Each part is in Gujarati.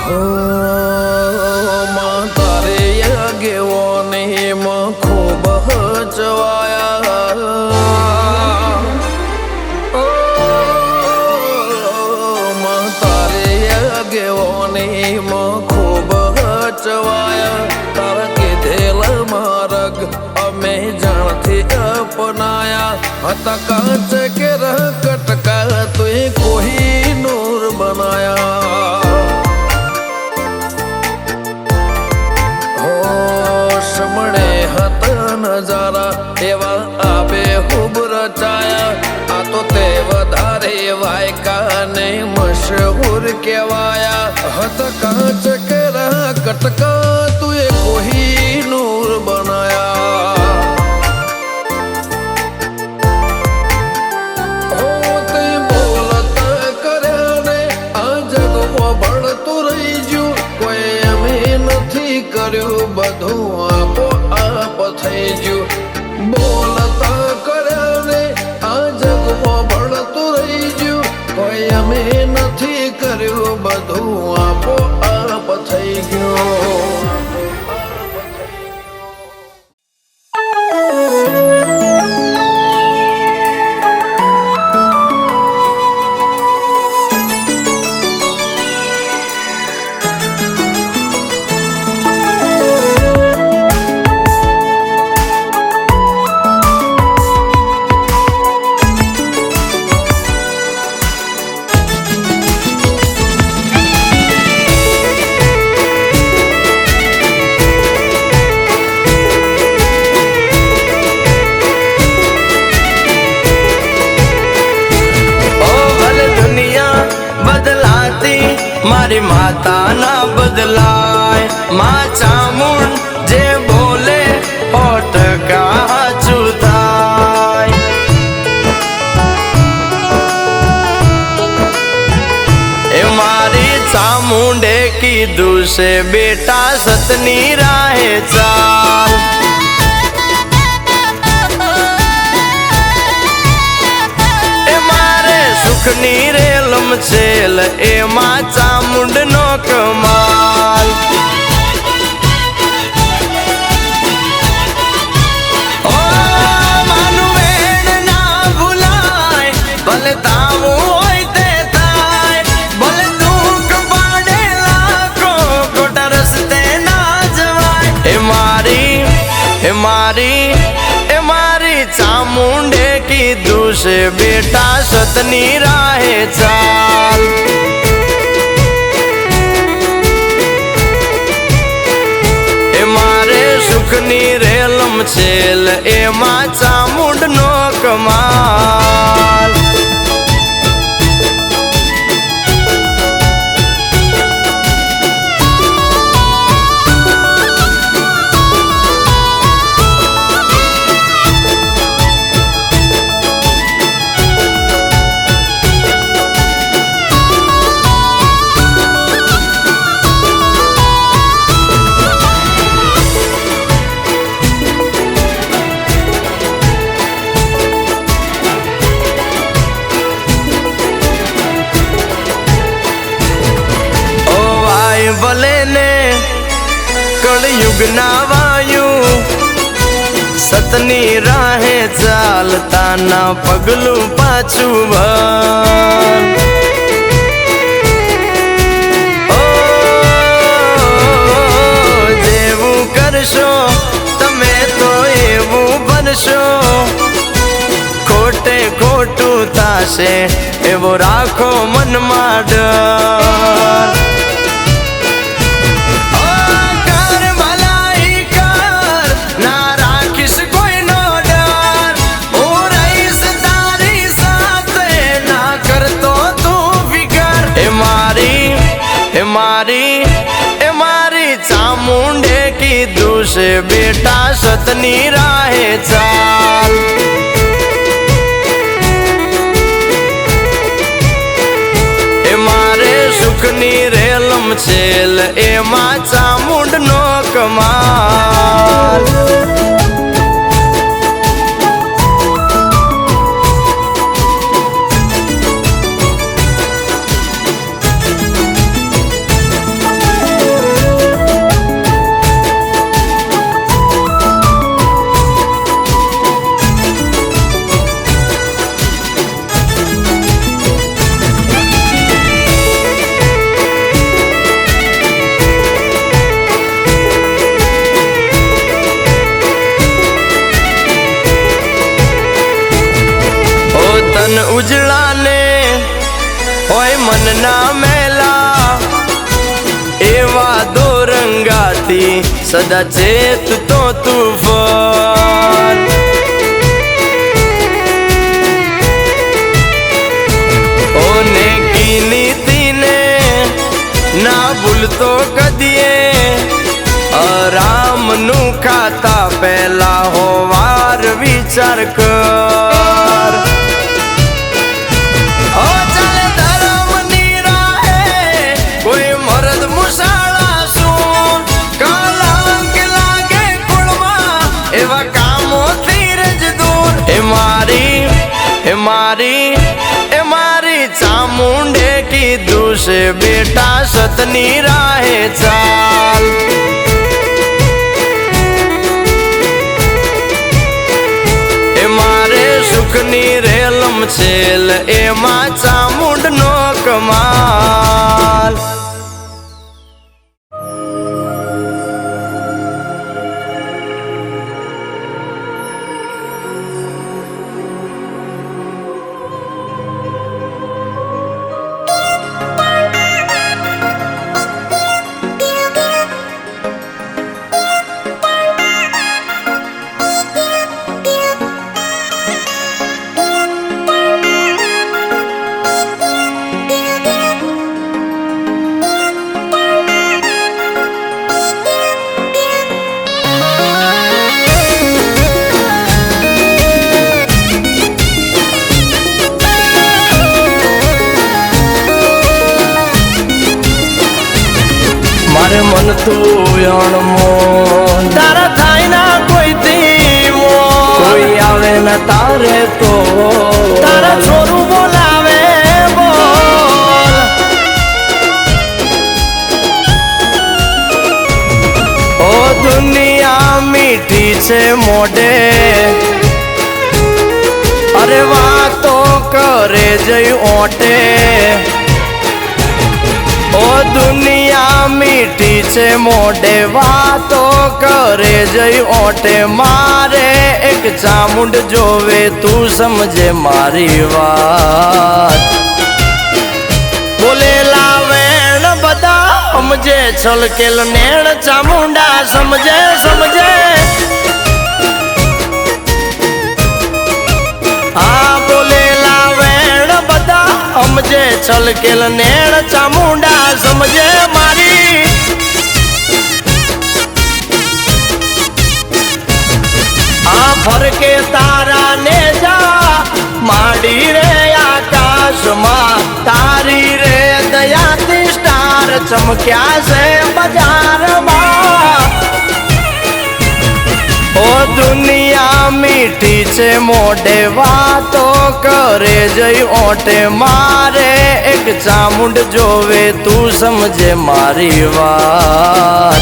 હો માં તારે આગેવાની માં ખૂબ હચવાયા ઓ માં તારે આગેવાની માં ખૂબ હચવાયા તારા કીધેલા માર્ગ અમે જાણથી અપનાયા હતા કાચ કે કટકા તુએ કોઈ નૂર બનાયા સમણે હતા નજારા એવા આબે ખૂબ રચાયા આ તો તે વધારે વાયકા ને મશહૂર કહેવાયા હતા કાચ કે કટકા તુએ કોઈ નૂર બનાયા કર્યું બધું આપો આપ થઈ ગયું બોલતા કર્યા ને આ જગમાં ભણતું રહી ગયું કોઈ અમે નથી કર્યું બધું આપો આપ થઈ ગયું मारी माता ना बदलाय माँ चामुंड जे बोले ओट का चुताय ए मारी चामुंडे कीधु से बेटा सतनी राहे चाल सुखनी रेलम छेल एमा चामुंड नो कमाल ओ मानु वेण ना भुलाय भले तावू होय ते थाय भले दुख पाडेला को कोटा रस्ते ना जवाय ए मारी चामुंडे कीधु से बेटा सतनी राहे चाल ए मारे सुखनी रेलम छेल एमा चामुंड नो कमाल भले ने कलयुग ना वायु सतनी राहे चालता ना पगलू पाछू भर ओ जेवू करशो तमे तो एवू बनशो खोटे खोटू थाशे एवो राखो मन में डर मारी चामुंडे कीधु से बेटा सतनी राहे चाल ए मारे सुखनी रेलम छेल एमा चामुंड नो कमाल મનના મેલા એવા દોરંગાથી સદા ચેત તો તુફાન ઓને કીનીતીને ના ભૂલતો કદીએ રામનું ખાતા પહેલા હો વાર વિચાર કર ઓ ચાલે ધર્મની રાહે કોઈ મરદ મુસાળા શું કલંક લાગે કુળમાં એવા કામોથી રજ દૂર એ મારી ચામુંડે કીધું છે બેટા સતની રાહે ચાલ સુખની રેલમ છેલ એમાં ચામુંડનો કમાલ મન તું અણમો તારા થાય ના કોઈ ધીમો કોઈ આવે ના તારે તો તારા છોરું બોલાવે બોલ ઓ દુનિયા મીઠી છે મોઢે અરે વાતો કરે જઈ ઓટે ઓ દુનિયા મીઠી છે મોઢે વાતો કરે જઈ ઓટે મારે એક ચામુંડ જોવે તું સમજે મારી વાત બોલેલા વેણ બધા સમજે છલકેલ નેણ ચામુંડા સમજે આ બોલેલા વેણ બધા સમજે છલકેલ નેણ ચામુંડા સમજે મારી આ ફરકે તારા ને જા માડી રે આકાશમાં તારી રે દયાથી સ્ટાર ચમક્યા છે બજારમાં ઓ દુનિયા મીઠી છે મોઢે વાતો કરે જઈ ઓટે મારે એક ચામુંડ જોવે તું સમજે મારી વાત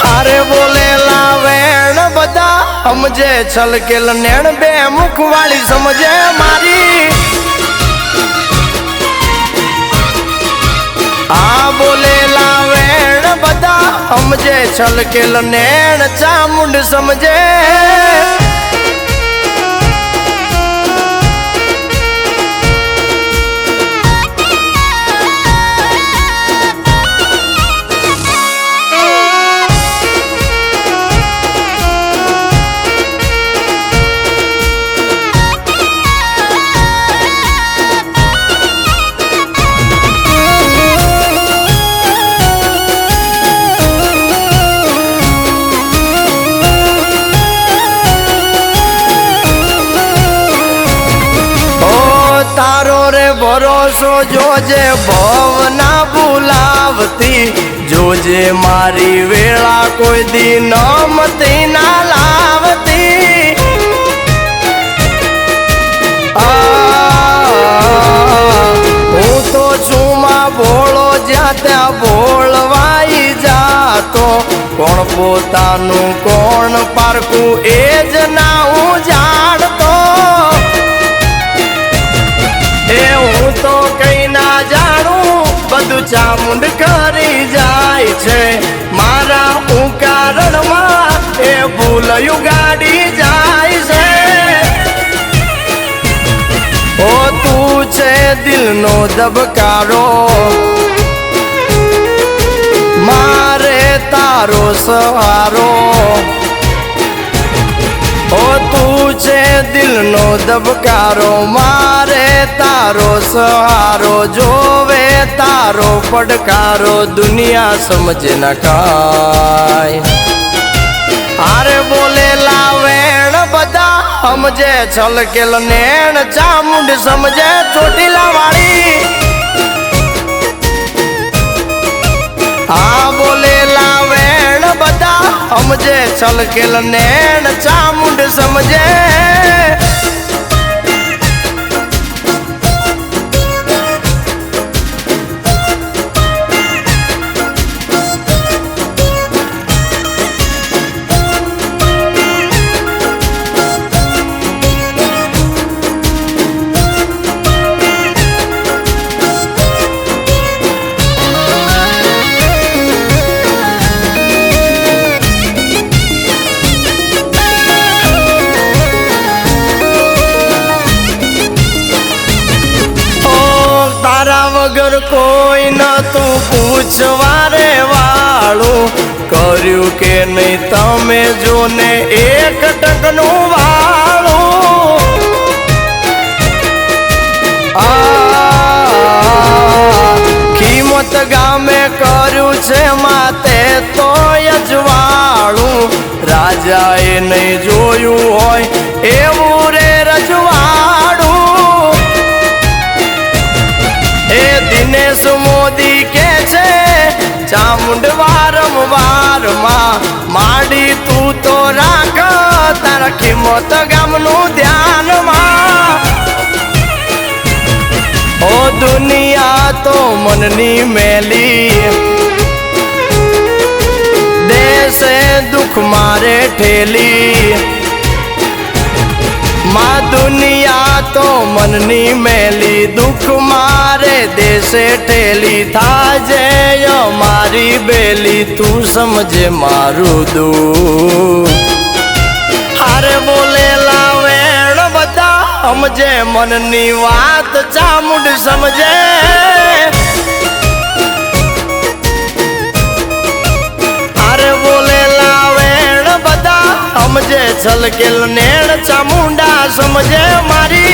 હારે બોલેલા વેણ બધા સમજે છલકેલ નેણ બે મુખવાળી સમજે મારી આ બોલેલા વેણ બધા સમજે છલકેલ નેણ ચામુંડ સમજે ભરોસો જોજે ભવના ભૂલાવતી જોજે મારી વેળા કોઈ દી નમતી ના લાવતી હું તો છું માં ભોળો જ્યાં ત્યાં બોળવાઈ જાતો કોણ પોતાનું કોણ પારકું એ જ ના હું જાણતો હું તો કઈ ના જાણું બધું ચામુંડ કરી જાય છે મારા હું કારણમાં એ ભૂલયું ગાડી જાય છે ઓ તું છે દિલનો ધબકારો, મારે તારો સહારો. ઓ તું છે દિલનો ધબકારો, મારે તારો સહારો. જોવે તારો પડકારો, દુનિયા સમજે ન કાય. હારે બોલેલા વેણ બધા સમજે છલકેલ નેણ, ચામુંડ સમજે ચોટીલા વાળી. હા બોલેલા વેણ બધા સમજે છલકેલ નેણ, ચામુંડ સમજે. વગર કોઈ ન તું પૂછવા રે વાળું, કર્યું કે નહીં તમે જોને એક ટકનું વાળું. કિંમત ગામે કર્યું છે માતે તો અજવાળું, રાજાએ નહીં જોયું હોય એવું રે રજવાડું. એ દિનેશ મોદી કે છે ચામુંડ વારંવાર માં, માડી તું તો રાખ તારા કિંમત ગામનું ધ્યાનમાં. ઓ દુનિયા તો મનની મેલી, દેશે દુઃખ મારે ઠેલી. માં દુનિયા તો મનની મેલી, દુઃખ મારે દેશે ઠેલી. થાજે મારી બેલી, તું સમજે મારું દુઃખ. હારે બોલેલા વેણ બધા સમજે મનની વાત, ચામુંડ સમજે. હારે બોલેલા વેણ બધા સમજે છલકેલ નેણ, ચામુંડા સમજે મારી.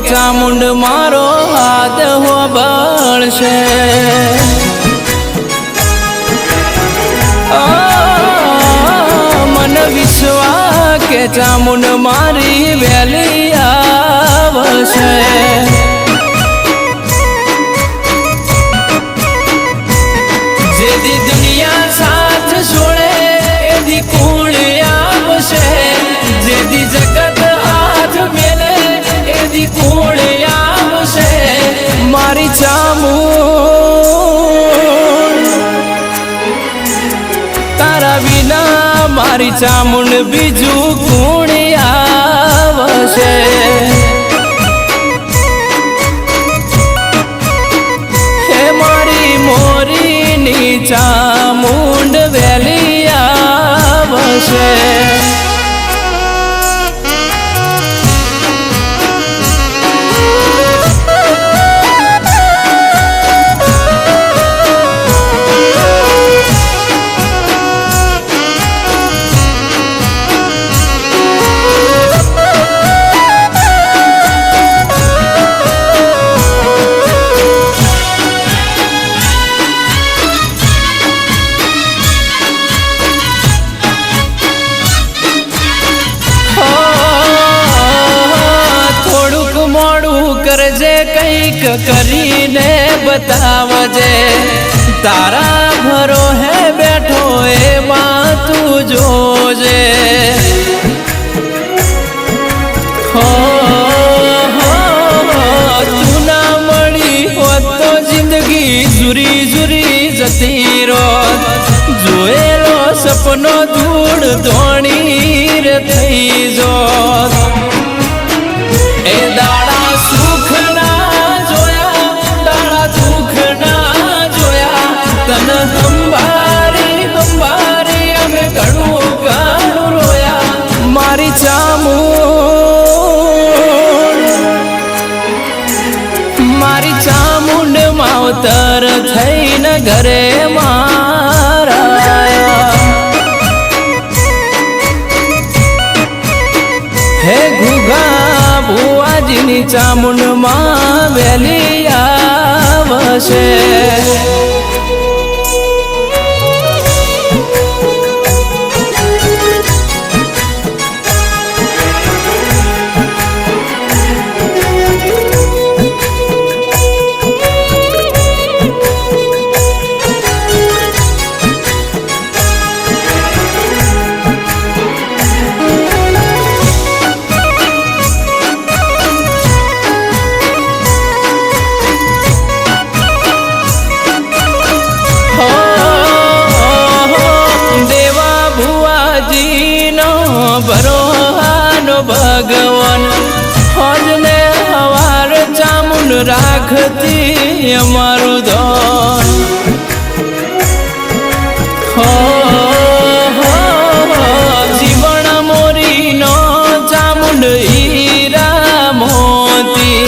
ચામુંડ મારો હાથ હો બળશે, મન વિશ્વા કે ચામુંડ મારી વેલી આવશે. જેદી દુનિયા સાથ છોડે એદી કુળ આવશે, જેદી જગત હાથ મેલે એદી કુળ આવશે. મારી ચામુંડ તારા વિના મારી ચામુંડ બીજું કુણ આવશે. હે મારી મોરીની ચામુંડ વેલી આવશે. બતાવજે તારા ભરો હે બેઠો એમાં તું જોજે હો તું ના મળી હોત તો જિંદગી જુરી જુરી જતી રોત જોયેલો સપનો ધૂળ ધોણી રે થઈ જોત એ દાડા સુખ ના જોયા દાડા દુઃખ ના જોયા તન હંભારી હંભારી અમે ઘણું ઘણું રોયા મારી ચામુંડ માવતર થઈને ઘરે મારા હે ઘુઘા ભુવાજીની ચામુંડ માં વેલી આવશે ભગવાન હોજને હવાર ચામુંડ રાખતી અમારું ધન જીવણ મોરીનો ચામુંડ હીરા મોતી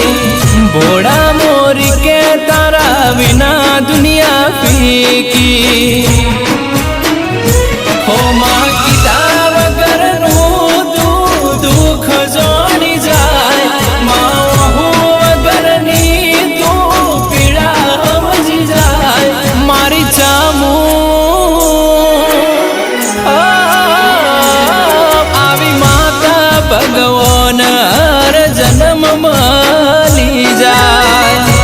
ભોળા મોરી કે તારા વિના દુનિયા ફીકી હો માં કીધા વગરનું દુઃખ જોડી જાય માં વગરની તું પીડા સમજી જાય મારી આવી માતા ભગવાન હર જન્મ મળી જાય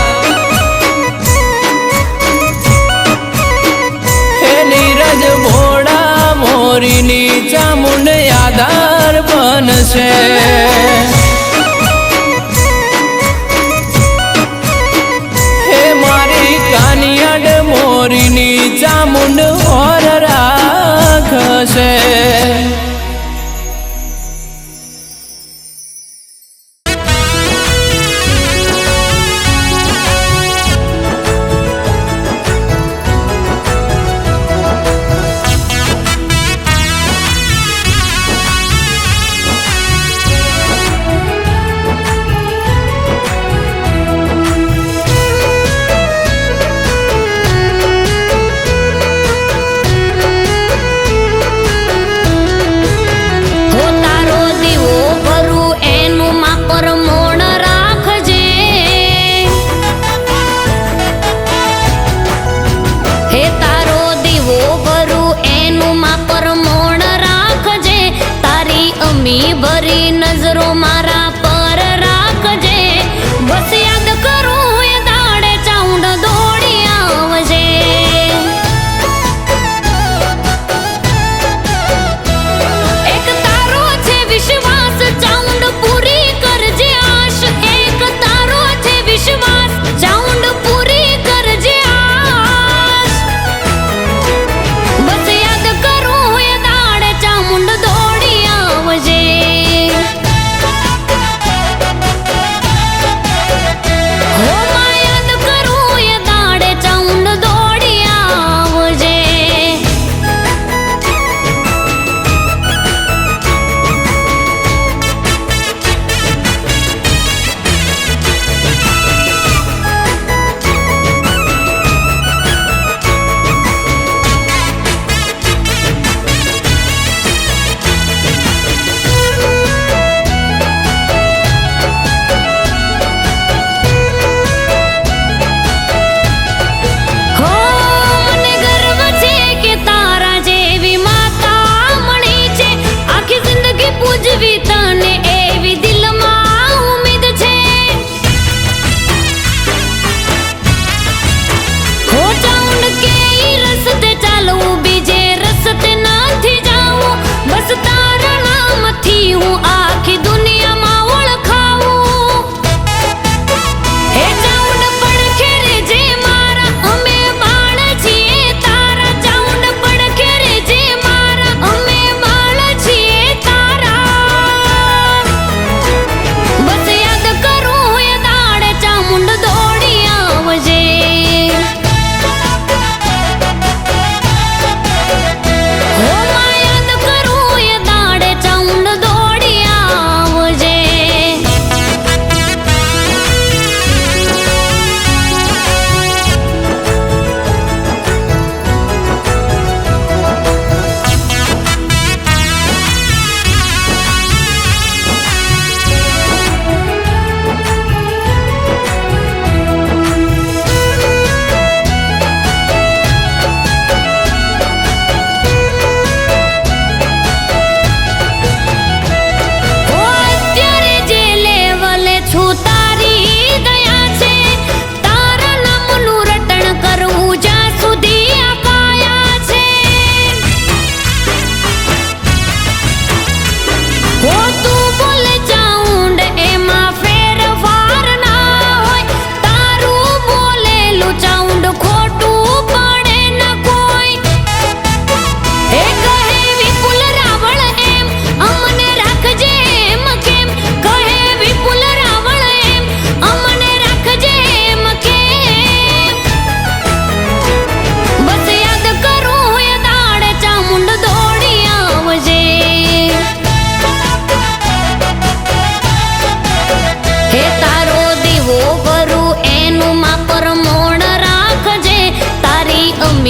હે નીરજ ભોળા મોરીની ચામુંડ આધાર બનશે હે મારી કાનિયાડ મોરીની ચામુંડ ઓર રાખશે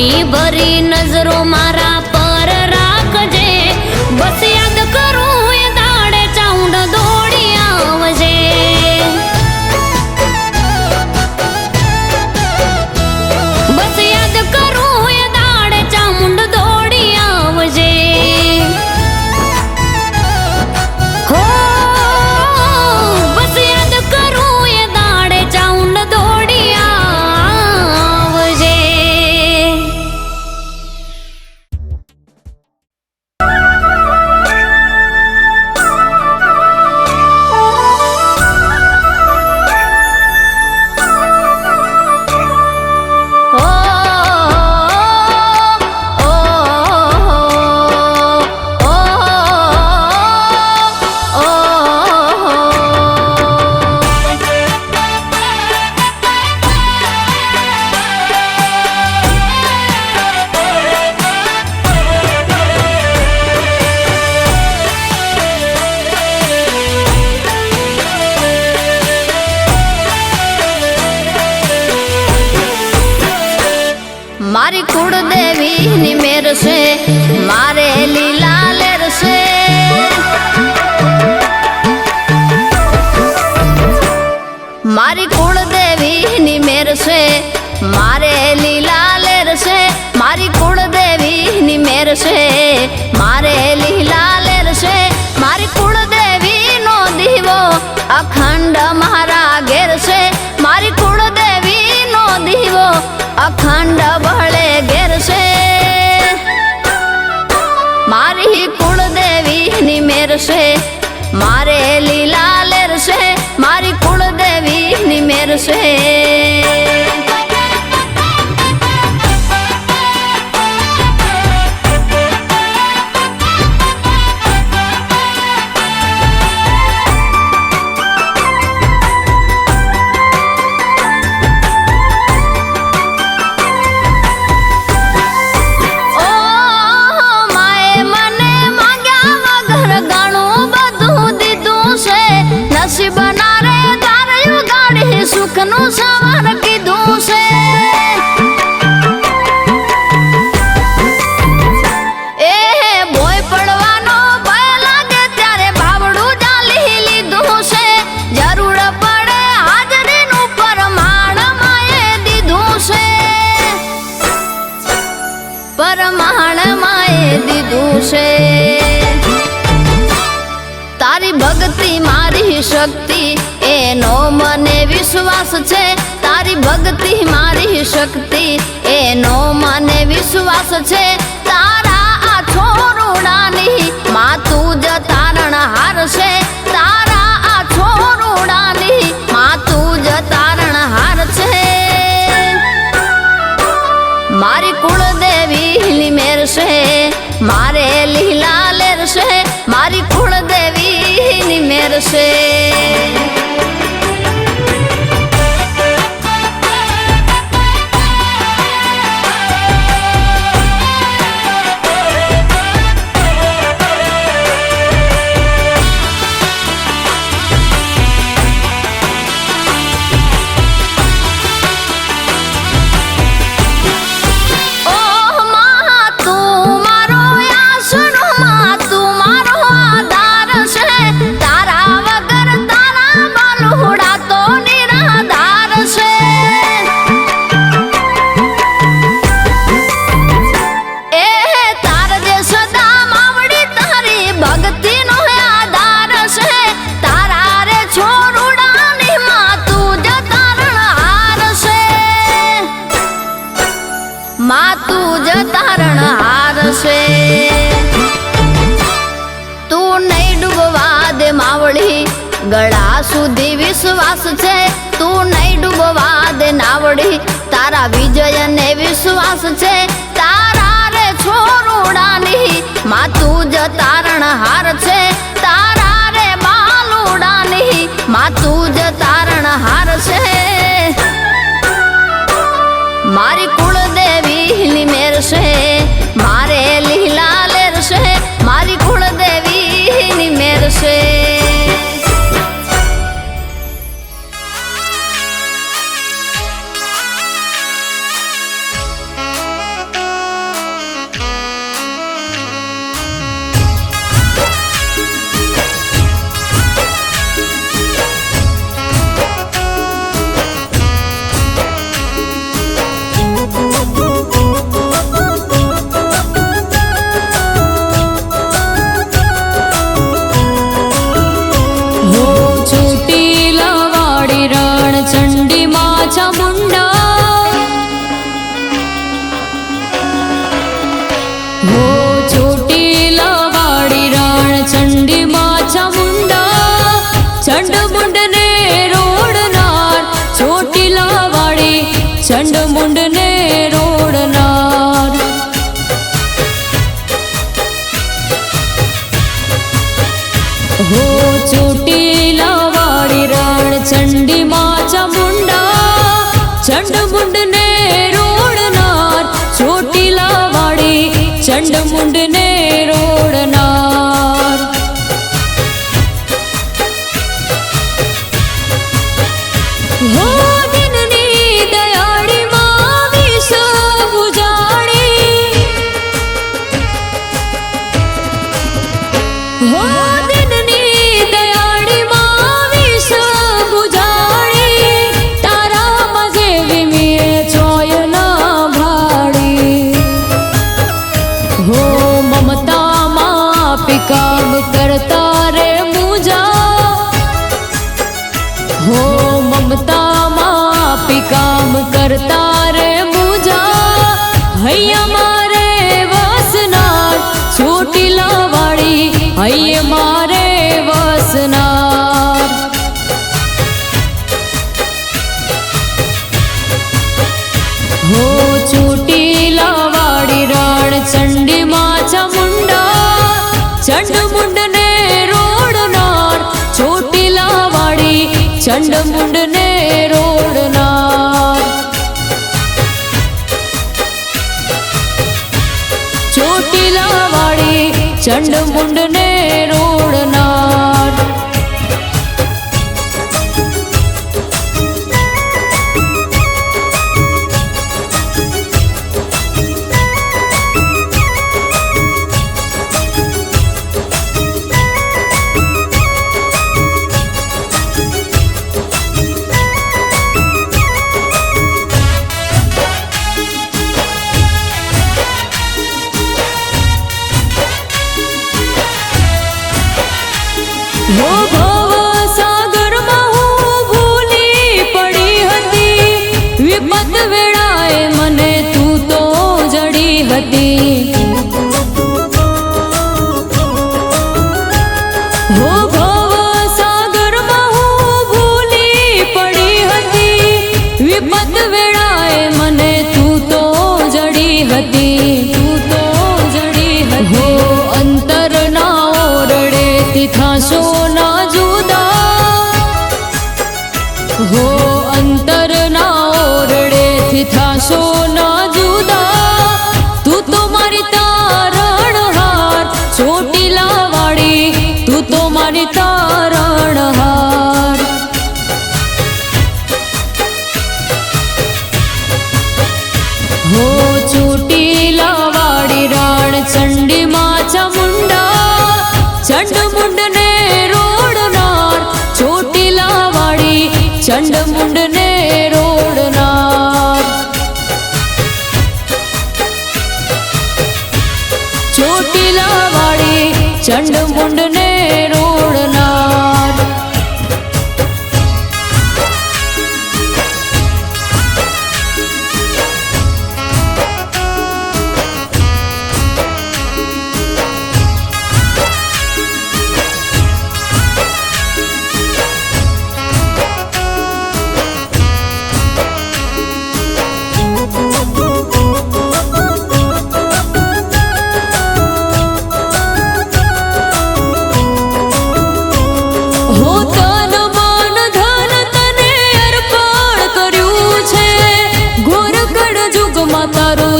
ની ભરી નજરો મારા પર રાખજે. બસ યાદ કરું એ દાડે ચાઉંડ દોડી આવજે. બસ યાદ કરું એ દાડે ચામુંડ દોડી આવજે. હો બસ યાદ કરું એ દાડે ચાઉંડ દોડી આવજે. મારી કુળદેવી ની મેર છે, મારે લીલા લેર છે. મારી કુળદેવી ની મેર છે, મારે લીલા લેર છે. મારી કુળદેવી ની મેર છે, મારે લીલા લેર છે. મારી કુળદેવી નો દીવો અખંડ મારા ઘેર છે. મારી કુળદેવી નો દીવો અખંડ બળે ઘેર છે. મારી કુળદેવી ની મેર છે, મારે લીલા લેર છે. મારી કુળદેવી ની મેર છે. સુખનું સવાર કીધું છે. એ ભોય પડવાનો ભય લાગે ત્યારે બાવડું ચાલી લીધું છે. જરૂર પડે હાજરીનું પરમાણ માએ દીધું છે. પરમાણ માએ દીધું છે. તારી ભક્તિ મારી શક્તિ એનો મને વિશ્વાસ છે. તારી ભક્તિ મારી શક્તિ એનો મને વિશ્વાસ છે. તારા આ છોરુડાની માતું જ તારણહાર છે. તારા આ છોરુડાની માતું જ તારણહાર છે. મારી કુળદેવી મેર છે, મારે લીલા લેર છે. મારી કુળદેવી મેર છે. માતું જ તારણહાર છે. તું નહીં ડૂબવા દે માવડી, ગળા સુધી વિશ્વાસ છે. તું નહીં ડૂબવા દે નાવડી, તારા વિજય ને વિશ્વાસ છે. તારા રે છોરુડાની માતું જ તારણહાર છે. તારા રે બાલુડાની માતું જ તારણહાર છે. મારી કુળદેવી મેર છે, મારે લીલા લેર છે. મારી કુળદેવી મેર છે. चंड मुंड ने रोड़नार। हो ચોટીલા વાળી રણ ચંડી માં ચામુંડા ચંડ મુંડ ને રોડનાર ચોટીલા વાળી ચંડ મુંડ ને રોડનાર। હો દિનની દયાળી માં વિષ બુજાડી હો काम करता रे मुझा हो ममता मापी काम करता रे मुझा हैया मारे वसनार ચોટીલા વાળી हैया मारे वसनार। हो ચોટીલા વાળી રણ ચંડી માં ચામુંડા चंड मुंड ने रोड़नार ચોટીલા वाड़ी चंड मुंड ने रोड़नार। ચોટીલા वाड़ी चंड मुंड ने रोड़नार। हो भव सागर में हूँ भूली पड़ी हती विपत वेळाए मने तू तो जड़ी हती। हो भव सागर में हूँ भूली पड़ी हती विपत वेळाए मने तू तो जड़ी हती। तू तो जड़ी हती हो अंतर ना ओरड़े तिथाशो ना जुदा हो अंतर ना ओरड़े तिथाशो ना जुदा तू तो मारी तारण हार ચોટીલા વાળી तू तो मारी तारण हार। हो ચોટીલા વાળી રણ ચંડી માં ચામુંડા चंड मुंड ने रोड़नार ચોટીલા वाड़ी चंड मुंड ने रोड़नार। ચોટીલા वाड़ी चंड मुंड ने रोड़नार।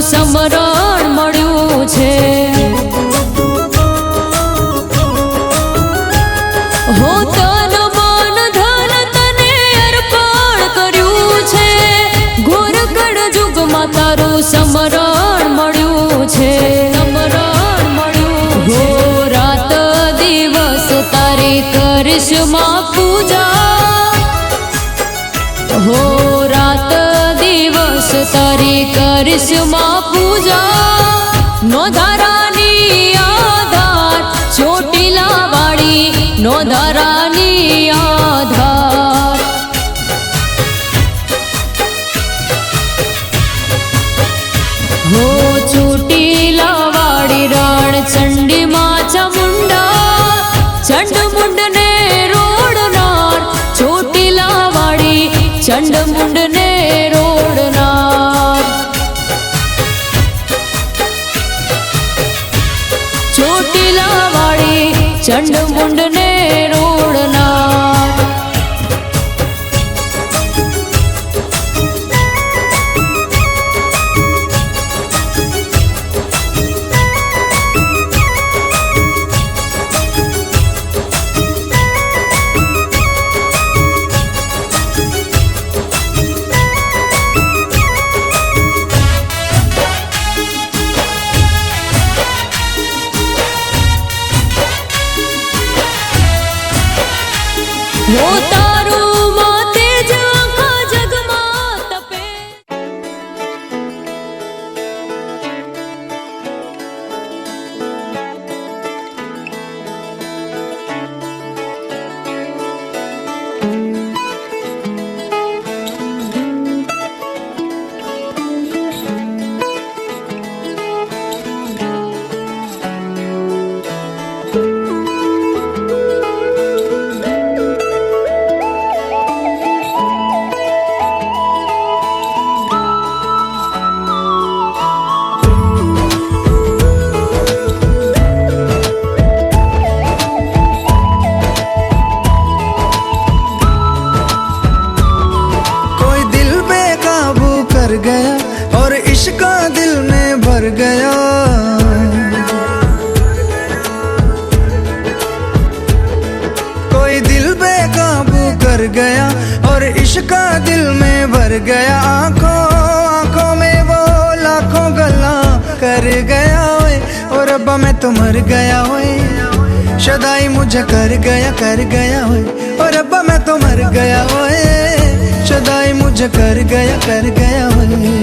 સમરણ મળ્યું છે હો તન મન ધન તને અર્પણ કર્યું છે ઘોરગઢ યુગમાં તારું સમરણ મળ્યું છે સમરણ મળ્યું હો રાત દિવસ તારી કરીશ માં પૂજા हो रात दिवस तारी કરીશ માં પૂજા નો ધારાની આધાર ચોટીલા વાળી નો ધારાની આધાર। हो ચોટીલા વાળી રણ ચંડી માં ચામુંડા ચંડ મુંડ ને રોડનાર ચોટીલા વાળી चंड मुंड ने रोड़नार। चंड मुंड ने रोड़नार। वो तारू माते जो आँखा जगमा तपे। गया और इश्क दिल में भर गया। कोई दिल बेकाबू कर गया और इश्क दिल में भर गया। आंखों आंखों में वो लाखों गल्ला कर गया ओए और रब्बा मैं तो मर गया ओए। शदाई मुझे कर गया ओए और रब्बा मैं तो मर गया ओए। शदाई मुझे कर गया ओए।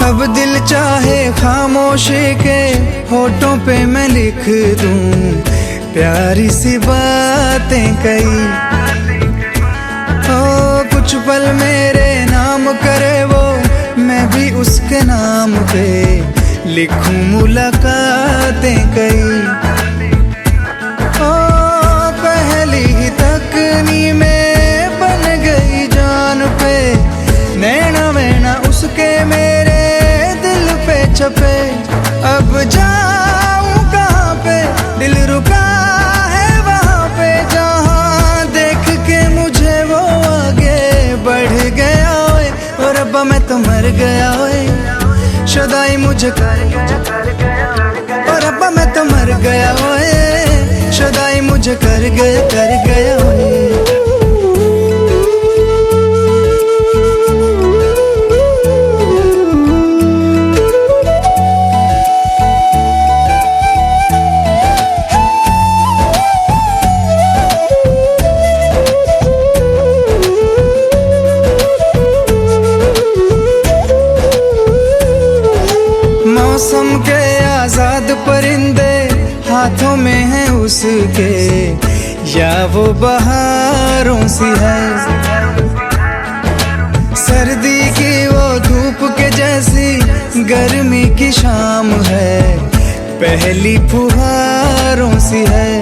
अब दिल चाहे खामोशी के होठों पे मैं लिख दूं प्यारी सी बातें कई। ओ कुछ पल मेरे नाम करे वो मैं भी उसके नाम पे लिखूं मुलाकातें कई। ओ पहली ही तकनी में बन गई जान पे नैना वैना उसके मेरे छपे। अब जाऊं कहाँ पे दिल रुका है वहाँ पे जहाँ देख के मुझे वो आगे बढ़ गया ओए और रब्बा मैं तो मर गया ओए। शदाई मुझे कर गया और रब्बा मैं तो मर गया ओए। शदाई मुझे कर गया ओए। मौसम के आजाद परिंदे हाथों में हैं उसके या वो बहारों सी है। सर्दी की वो धूप के जैसी गर्मी की शाम है पहली फुहारों सी है।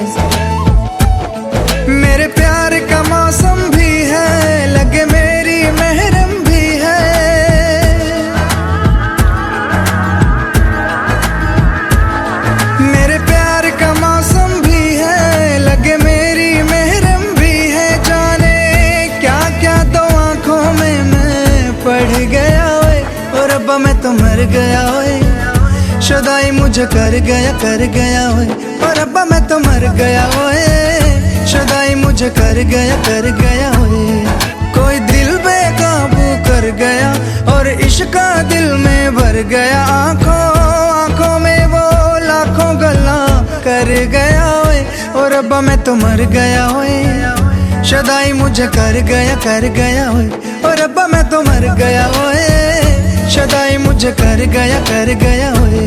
मेरे प्यार का मौसम भी है लगे मेरी महरम भी है। मेरे प्यार का मौसम भी है लगे मेरी महरम भी है। जाने क्या क्या दो आंखों में मैं पढ़ गया ओए और रब्बा मैं तो मर गया ओए। शदाई मुझे कर गया ओए और रब्बा मैं तो मर गया ओए। शदाई मुझे कर गया ओए। कोई दिल बेकाबू कर गया और इश्क दिल में भर गया। आंखों आंखों में वो लाखों गल्ला कर गया ओए और रब्बा मैं तो मर गया ओए। शदाई मुझे कर गया ओए और रब्बा मैं तो मर गया ओए। शदाई मुझे कर गया ओए।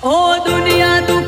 ओ दुनिया तू